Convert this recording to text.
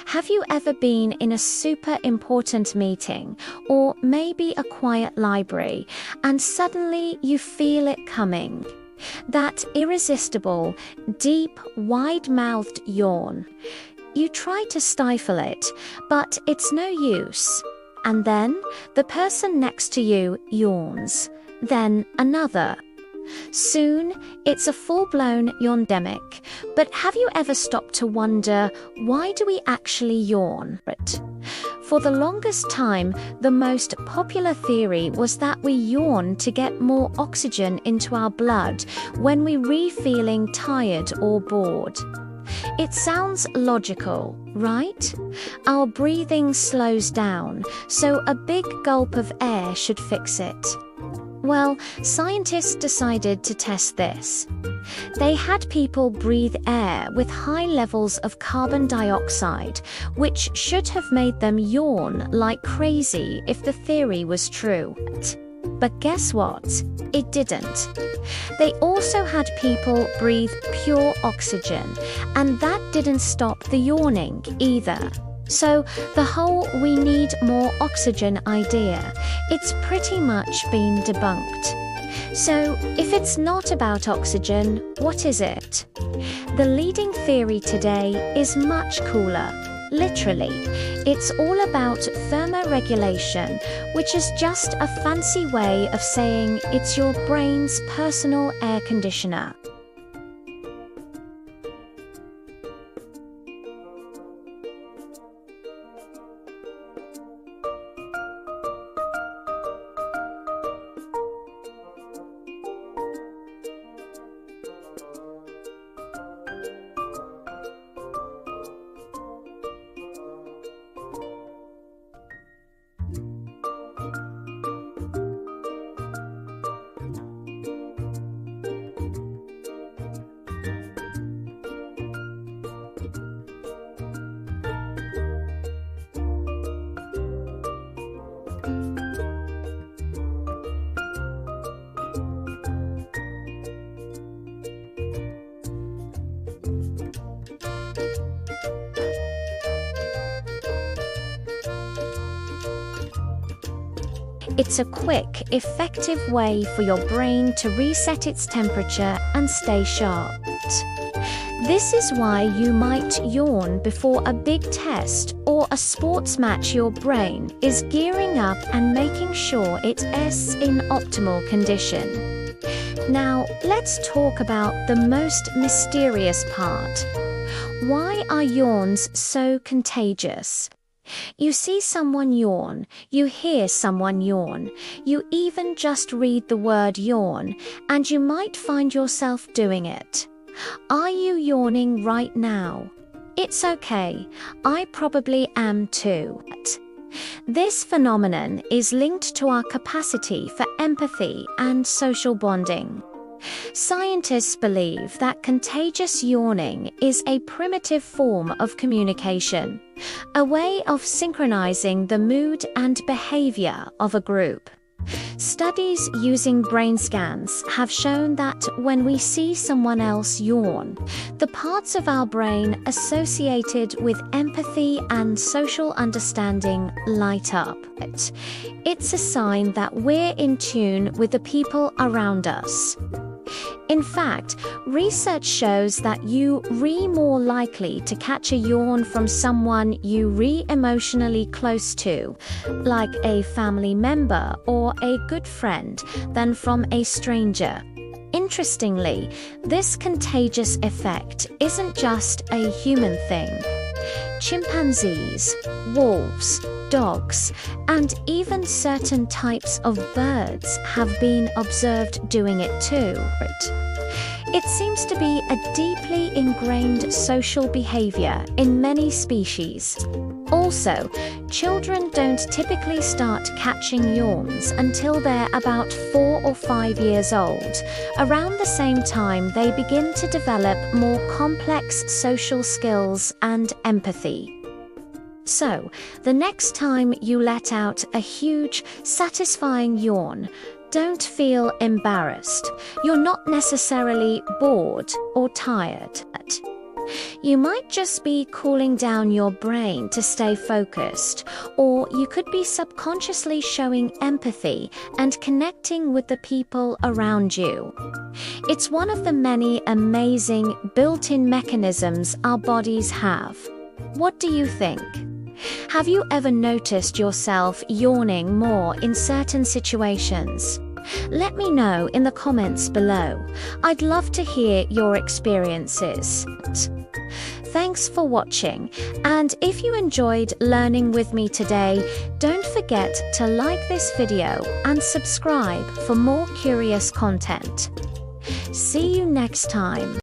Have you ever been in a super important meeting, or maybe a quiet library, and suddenly you feel it coming? That irresistible, deep, wide-mouthed yawn. You try to stifle it, but it's no use. And then the person next to you yawns. Then another. Soon, it's a full-blown yawndemic. But have you ever stopped to wonder, why do we actually yawn? For the longest time, the most popular theory was that we yawn to get more oxygen into our blood when we're feeling tired or bored. It sounds logical, right? Our breathing slows down, so a big gulp of air should fix it. Well, scientists decided to test this. They had people breathe air with high levels of carbon dioxide, which should have made them yawn like crazy if the theory was true. But guess what? It didn't. They also had people breathe pure oxygen, and that didn't stop the yawning either. So the whole "we need more oxygen" idea, it's pretty much been debunked. So if it's not about oxygen, what is it? The leading theory today is much cooler. Literally, it's all about thermoregulation, which is just a fancy way of saying it's your brain's personal air conditioner. It's a quick, effective way for your brain to reset its temperature and stay sharp. This is why you might yawn before a big test or a sports match. Your brain is gearing up and making sure it is in optimal condition. Now, let's talk about the most mysterious part. Why are yawns so contagious? You see someone yawn, you hear someone yawn, you even just read the word yawn, and you might find yourself doing it. Are you yawning right now? It's okay, I probably am too. This phenomenon is linked to our capacity for empathy and social bonding. Scientists believe that contagious yawning is a primitive form of communication, a way of synchronizing the mood and behavior of a group. Studies using brain scans have shown that when we see someone else yawn, the parts of our brain associated with empathy and social understanding light up. It's a sign that we're in tune with the people around us. In fact, research shows that you're more likely to catch a yawn from someone you're emotionally close to, like a family member or a good friend, than from a stranger. Interestingly, this contagious effect isn't just a human thing. Chimpanzees, wolves, dogs, and even certain types of birds have been observed doing it too. It seems to be a deeply ingrained social behavior in many species. Also, children don't typically start catching yawns until they're about 4 or 5 years old, around the same time they begin to develop more complex social skills and empathy. So, the next time you let out a huge, satisfying yawn, don't feel embarrassed. You're not necessarily bored or tired. You might just be cooling down your brain to stay focused, or you could be subconsciously showing empathy and connecting with the people around you. It's one of the many amazing built-in mechanisms our bodies have. What do you think? Have you ever noticed yourself yawning more in certain situations? Let me know in the comments below. I'd love to hear your experiences. Thanks for watching, and if you enjoyed learning with me today, don't forget to like this video and subscribe for more curious content. See you next time.